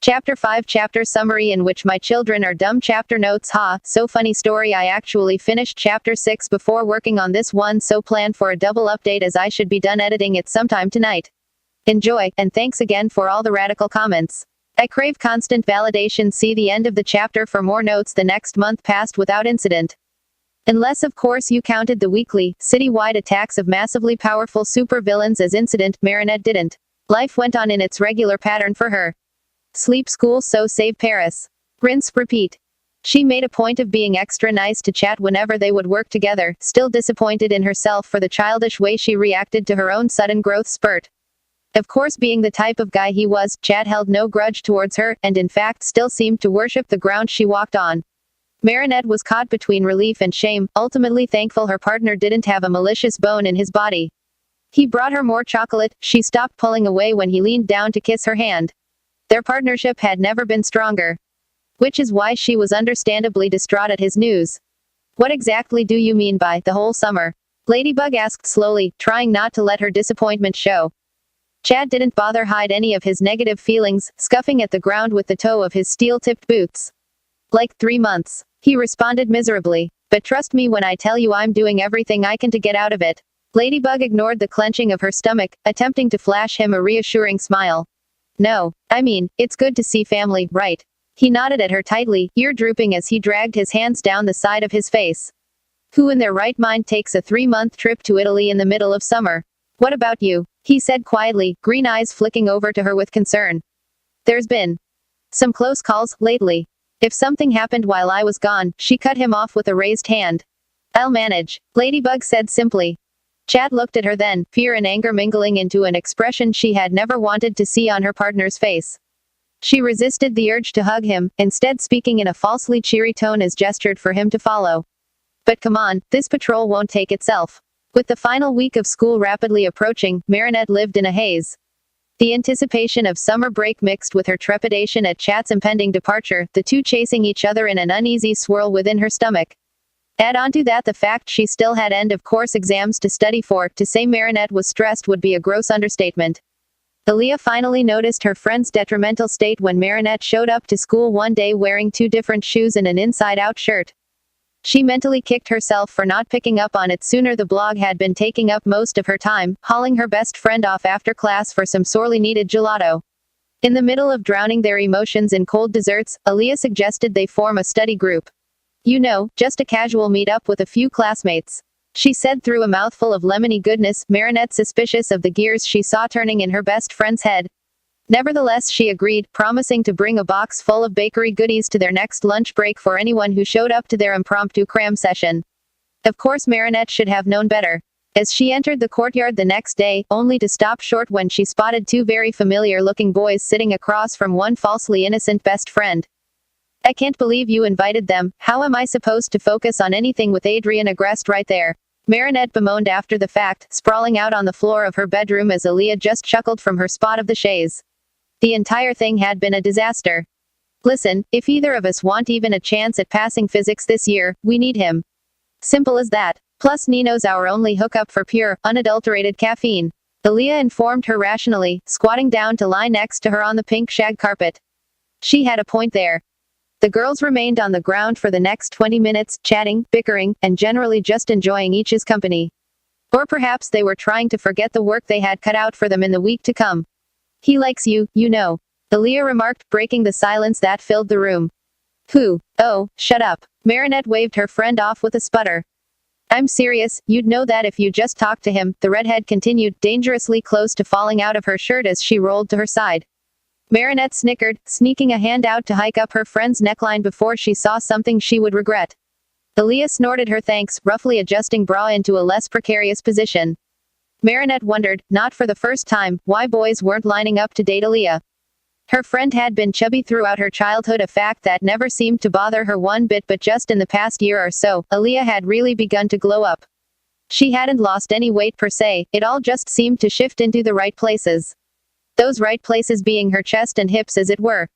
Chapter 5 Chapter Summary in which my children are dumb. Chapter Notes. Ha, so funny story. I actually finished Chapter 6 before working on this one, so plan for a double update as I should be done editing it sometime tonight. Enjoy, and thanks again for all the radical comments. I crave constant validation. See the end of the chapter for more notes. The next month passed without incident. Unless of course you counted the weekly, citywide attacks of massively powerful supervillains as incident. Marinette didn't. Life went on in its regular pattern for her. Sleep, school, so save Paris. Rinse, repeat. She made a point of being extra nice to Chat whenever they would work together, still disappointed in herself for the childish way she reacted to her own sudden growth spurt. Of course, being the type of guy he was, Chat held no grudge towards her, and in fact still seemed to worship the ground she walked on. Marinette was caught between relief and shame, ultimately thankful her partner didn't have a malicious bone in his body. He brought her more chocolate. She stopped pulling away when he leaned down to kiss her hand. Their partnership had never been stronger. Which is why she was understandably distraught at his news. What exactly do you mean by the whole summer? Ladybug asked slowly, trying not to let her disappointment show. Chad didn't bother hide any of his negative feelings, scuffing at the ground with the toe of his steel-tipped boots. Like 3 months. He responded miserably. But trust me when I tell you I'm doing everything I can to get out of it. Ladybug ignored the clenching of her stomach, attempting to flash him a reassuring smile. No. I mean, it's good to see family, right? He nodded at her tightly, ear drooping as he dragged his hands down the side of his face. Who in their right mind takes a 3-month trip to Italy in the middle of summer? What about you? He said quietly, green eyes flicking over to her with concern. There's been some close calls lately. If something happened while I was gone, she cut him off with a raised hand. I'll manage, Ladybug said simply. Chad looked at her then, fear and anger mingling into an expression she had never wanted to see on her partner's face. She resisted the urge to hug him, instead speaking in a falsely cheery tone as gestured for him to follow. But come on, this patrol won't take itself. With the final week of school rapidly approaching, Marinette lived in a haze. The anticipation of summer break mixed with her trepidation at Chat's impending departure, the two chasing each other in an uneasy swirl within her stomach. Add onto that the fact she still had end-of-course exams to study for. To say Marinette was stressed would be a gross understatement. Aaliyah finally noticed her friend's detrimental state when Marinette showed up to school one day wearing 2 different shoes and an inside-out shirt. She mentally kicked herself for not picking up on it sooner. The blog had been taking up most of her time, hauling her best friend off after class for some sorely needed gelato. In the middle of drowning their emotions in cold desserts, Aaliyah suggested they form a study group. You know, just a casual meet-up with a few classmates. She said through a mouthful of lemony goodness, Marinette suspicious of the gears she saw turning in her best friend's head. Nevertheless, she agreed, promising to bring a box full of bakery goodies to their next lunch break for anyone who showed up to their impromptu cram session. Of course Marinette should have known better. As she entered the courtyard the next day, only to stop short when she spotted 2 very familiar-looking boys sitting across from one falsely innocent best friend. I can't believe you invited them. How am I supposed to focus on anything with Adrien aggressed right there? Marinette bemoaned after the fact, sprawling out on the floor of her bedroom as Aaliyah just chuckled from her spot of the chaise. The entire thing had been a disaster. Listen, if either of us want even a chance at passing physics this year, we need him. Simple as that. Plus Nino's our only hookup for pure, unadulterated caffeine. Aaliyah informed her rationally, squatting down to lie next to her on the pink shag carpet. She had a point there. The girls remained on the ground for the next 20 minutes, chatting, bickering, and generally just enjoying each's company. Or perhaps they were trying to forget the work they had cut out for them in the week to come. He likes you, you know. Aaliyah remarked, breaking the silence that filled the room. Who? Oh, shut up. Marinette waved her friend off with a sputter. I'm serious, you'd know that if you just talked to him, the redhead continued, dangerously close to falling out of her shirt as she rolled to her side. Marinette snickered, sneaking a hand out to hike up her friend's neckline before she saw something she would regret. Aaliyah snorted her thanks, roughly adjusting bra into a less precarious position. Marinette wondered, not for the first time, why boys weren't lining up to date Aaliyah. Her friend had been chubby throughout her childhood, a fact that never seemed to bother her one bit, but just in the past year or so, Aaliyah had really begun to glow up. She hadn't lost any weight per se, it all just seemed to shift into the right places. Those right places being her chest and hips as it were.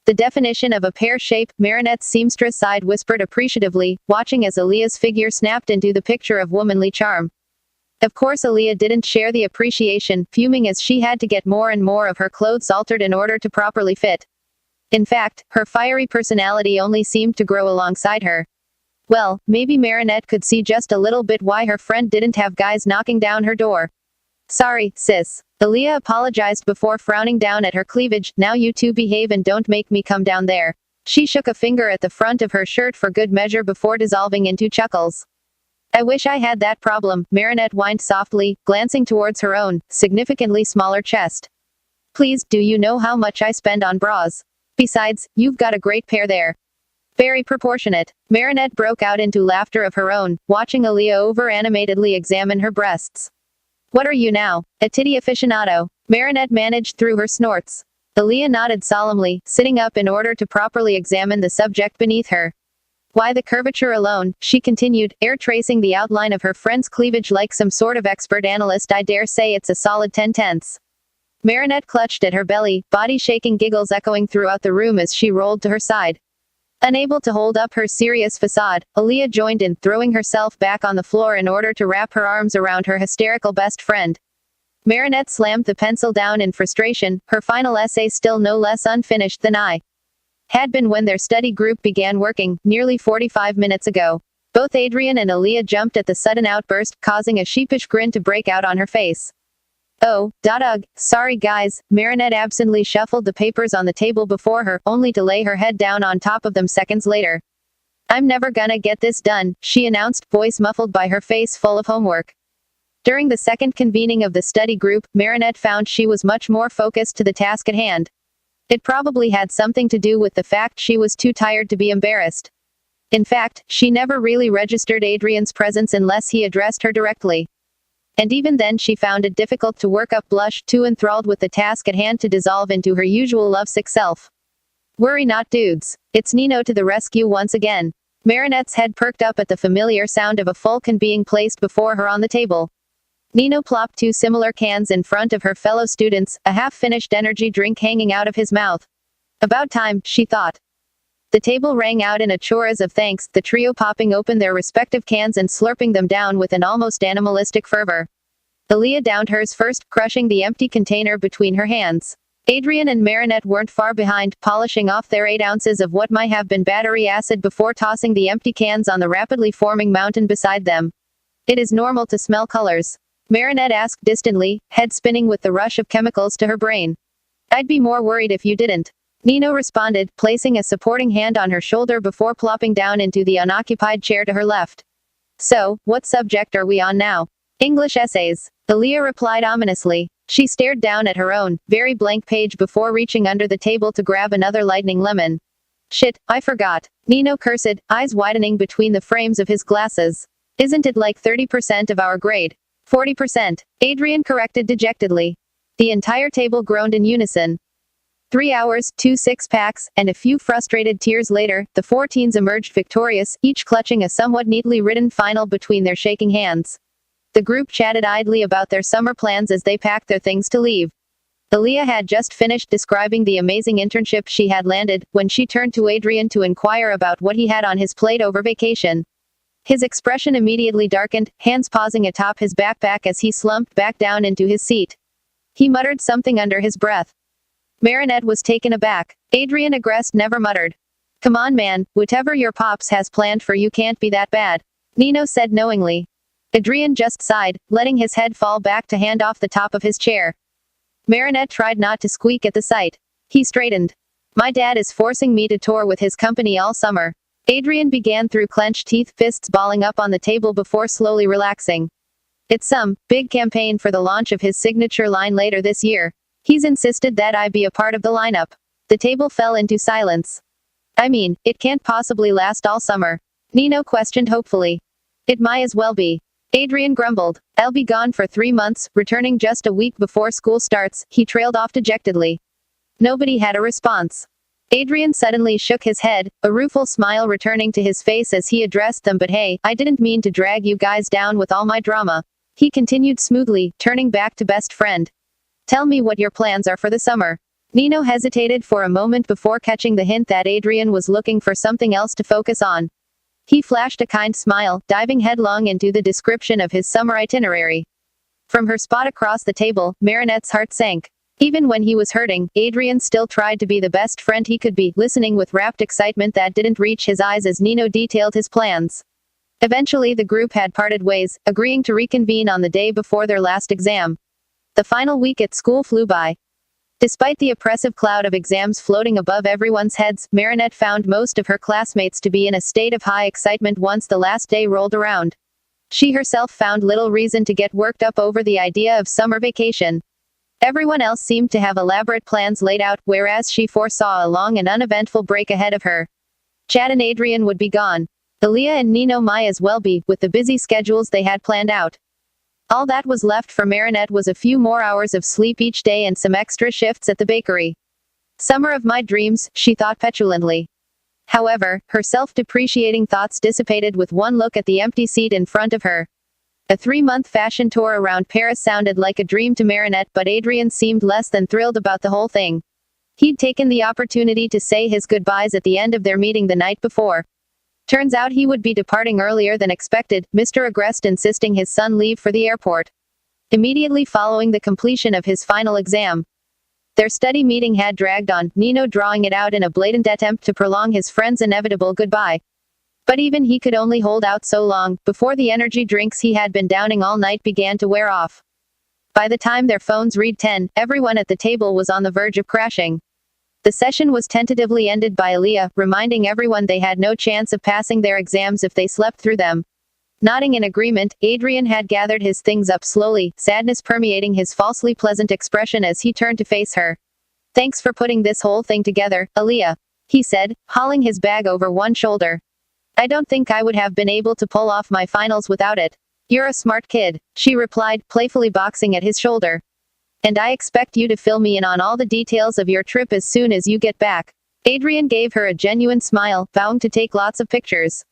The definition of a pear shape, Marinette's seamstress side whispered appreciatively, watching as Aaliyah's figure snapped into the picture of womanly charm. Of course Aaliyah didn't share the appreciation, fuming as she had to get more and more of her clothes altered in order to properly fit. In fact, her fiery personality only seemed to grow alongside her. Well, maybe Marinette could see just a little bit why her friend didn't have guys knocking down her door. Sorry, sis. Aaliyah apologized before frowning down at her cleavage. Now you two behave and don't make me come down there. She shook a finger at the front of her shirt for good measure before dissolving into chuckles. I wish I had that problem, Marinette whined softly, glancing towards her own, significantly smaller chest. Please, do you know how much I spend on bras? Besides, you've got a great pair there. Very proportionate. Marinette broke out into laughter of her own, watching Aaliyah over-animatedly examine her breasts. What are you now? A titty aficionado? Marinette managed through her snorts. Aaliyah nodded solemnly, sitting up in order to properly examine the subject beneath her. Why the curvature alone, she continued, air tracing the outline of her friend's cleavage like some sort of expert analyst. I dare say it's a solid 10/10. Marinette clutched at her belly, body shaking, giggles echoing throughout the room as she rolled to her side. Unable to hold up her serious facade, Aaliyah joined in, throwing herself back on the floor in order to wrap her arms around her hysterical best friend. Marinette slammed the pencil down in frustration, her final essay still no less unfinished than I had been when their study group began working, nearly 45 minutes ago. Both Adrien and Aaliyah jumped at the sudden outburst, causing a sheepish grin to break out on her face. Oh, ugh, sorry guys. Marinette absently shuffled the papers on the table before her, only to lay her head down on top of them seconds later. I'm never gonna get this done, she announced, voice muffled by her face full of homework. During the second convening of the study group, Marinette found she was much more focused to the task at hand. It probably had something to do with the fact she was too tired to be embarrassed. In fact, she never really registered Adrien's presence unless he addressed her directly. And even then she found it difficult to work up blush, too enthralled with the task at hand to dissolve into her usual lovesick self. Worry not, dudes. It's Nino to the rescue once again. Marinette's head perked up at the familiar sound of a full can being placed before her on the table. Nino plopped two similar cans in front of her fellow students, a half-finished energy drink hanging out of his mouth. About time, she thought. The table rang out in a chorus of thanks, the trio popping open their respective cans and slurping them down with an almost animalistic fervor. Aaliyah downed hers first, crushing the empty container between her hands. Adrien and Marinette weren't far behind, polishing off their 8 ounces of what might have been battery acid before tossing the empty cans on the rapidly forming mountain beside them. It is normal to smell colors? Marinette asked distantly, head spinning with the rush of chemicals to her brain. I'd be more worried if you didn't. Nino responded, placing a supporting hand on her shoulder before plopping down into the unoccupied chair to her left. So, what subject are we on now? English essays. Aaliyah replied ominously. She stared down at her own, very blank page before reaching under the table to grab another lightning lemon. Shit, I forgot. Nino cursed, eyes widening between the frames of his glasses. Isn't it like 30% of our grade? 40%. Adrien corrected dejectedly. The entire table groaned in unison. 3 hours, 2 six-packs, and a few frustrated tears later, the 4 teens emerged victorious, each clutching a somewhat neatly written final between their shaking hands. The group chatted idly about their summer plans as they packed their things to leave. Aaliyah had just finished describing the amazing internship she had landed, when she turned to Adrien to inquire about what he had on his plate over vacation. His expression immediately darkened, hands pausing atop his backpack as he slumped back down into his seat. He muttered something under his breath. Marinette was taken aback. Adrien aggressed never muttered. Come on man, whatever your pops has planned for you can't be that bad. Nino said knowingly. Adrien just sighed, letting his head fall back to hand off the top of his chair. Marinette tried not to squeak at the sight. He straightened. My dad is forcing me to tour with his company all summer. Adrien began through clenched teeth, fists balling up on the table before slowly relaxing. It's some big campaign for the launch of his signature line later this year. He's insisted that I be a part of the lineup. The table fell into silence. I mean, it can't possibly last all summer. Nino questioned hopefully. It might as well be. Adrien grumbled. I'll be gone for 3 months, returning just a week before school starts, he trailed off dejectedly. Nobody had a response. Adrien suddenly shook his head, a rueful smile returning to his face as he addressed them. But hey, I didn't mean to drag you guys down with all my drama. He continued smoothly, turning back to best friend. Tell me what your plans are for the summer. Nino hesitated for a moment before catching the hint that Adrien was looking for something else to focus on. He flashed a kind smile, diving headlong into the description of his summer itinerary. From her spot across the table, Marinette's heart sank. Even when he was hurting, Adrien still tried to be the best friend he could be, listening with rapt excitement that didn't reach his eyes as Nino detailed his plans. Eventually the group had parted ways, agreeing to reconvene on the day before their last exam. The final week at school flew by. Despite the oppressive cloud of exams floating above everyone's heads, Marinette found most of her classmates to be in a state of high excitement once the last day rolled around. She herself found little reason to get worked up over the idea of summer vacation. Everyone else seemed to have elaborate plans laid out, whereas she foresaw a long and uneventful break ahead of her. Chat and Adrien would be gone. Aaliyah and Nino might as well be, with the busy schedules they had planned out. All that was left for Marinette was a few more hours of sleep each day and some extra shifts at the bakery. Summer of my dreams, she thought petulantly. However, her self-depreciating thoughts dissipated with one look at the empty seat in front of her. A 3-month fashion tour around Paris sounded like a dream to Marinette, but Adrien seemed less than thrilled about the whole thing. He'd taken the opportunity to say his goodbyes at the end of their meeting the night before. Turns out he would be departing earlier than expected, Mr. Agreste insisting his son leave for the airport immediately following the completion of his final exam. Their study meeting had dragged on, Nino drawing it out in a blatant attempt to prolong his friend's inevitable goodbye. But even he could only hold out so long, before the energy drinks he had been downing all night began to wear off. By the time their phones read 10, everyone at the table was on the verge of crashing. The session was tentatively ended by Aaliyah, reminding everyone they had no chance of passing their exams if they slept through them. Nodding in agreement, Adrien had gathered his things up slowly, sadness permeating his falsely pleasant expression as he turned to face her. "Thanks for putting this whole thing together, Aaliyah," he said, hauling his bag over one shoulder. "I don't think I would have been able to pull off my finals without it." "You're a smart kid," she replied, playfully boxing at his shoulder. "And I expect you to fill me in on all the details of your trip as soon as you get back." Adrien gave her a genuine smile, vowing to take lots of pictures.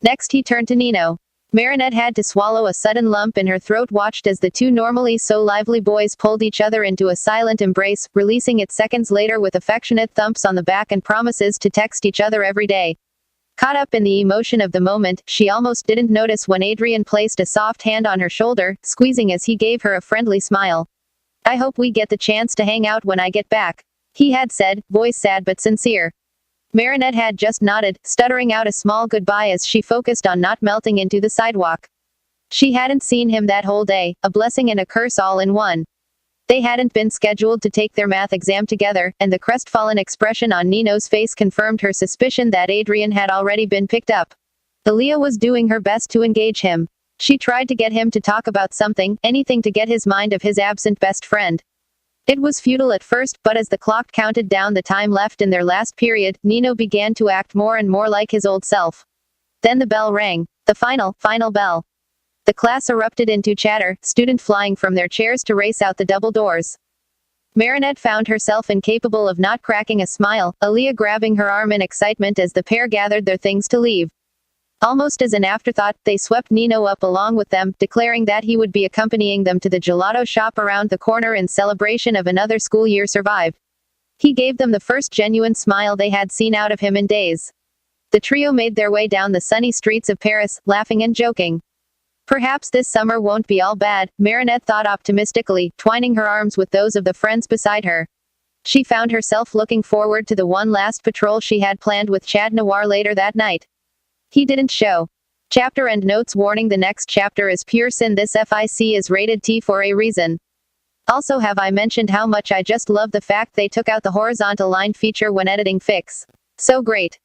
Next he turned to Nino. Marinette had to swallow a sudden lump in her throat, watched as the two normally so lively boys pulled each other into a silent embrace, releasing it seconds later with affectionate thumps on the back and promises to text each other every day. Caught up in the emotion of the moment, she almost didn't notice when Adrien placed a soft hand on her shoulder, squeezing as he gave her a friendly smile. "I hope we get the chance to hang out when I get back," he had said, voice sad but sincere. Marinette had just nodded, stuttering out a small goodbye as she focused on not melting into the sidewalk. She hadn't seen him that whole day, a blessing and a curse all in one. They hadn't been scheduled to take their math exam together, and the crestfallen expression on Nino's face confirmed her suspicion that Adrien had already been picked up. Aaliyah was doing her best to engage him. She tried to get him to talk about something, anything to get his mind off his absent best friend. It was futile at first, but as the clock counted down the time left in their last period, Nino began to act more and more like his old self. Then the bell rang. The final bell. The class erupted into chatter, students flying from their chairs to race out the double doors. Marinette found herself incapable of not cracking a smile, Aaliyah grabbing her arm in excitement as the pair gathered their things to leave. Almost as an afterthought, they swept Nino up along with them, declaring that he would be accompanying them to the gelato shop around the corner in celebration of another school year survived. He gave them the first genuine smile they had seen out of him in days. The trio made their way down the sunny streets of Paris, laughing and joking. Perhaps this summer won't be all bad, Marinette thought optimistically, twining her arms with those of the friends beside her. She found herself looking forward to the one last patrol she had planned with Chad Noir later that night. He didn't show. Chapter end notes warning: the next chapter is pure sin. This FIC is rated T for a reason. Also, have I mentioned how much I just love the fact they took out the horizontal line feature when editing fics? So great.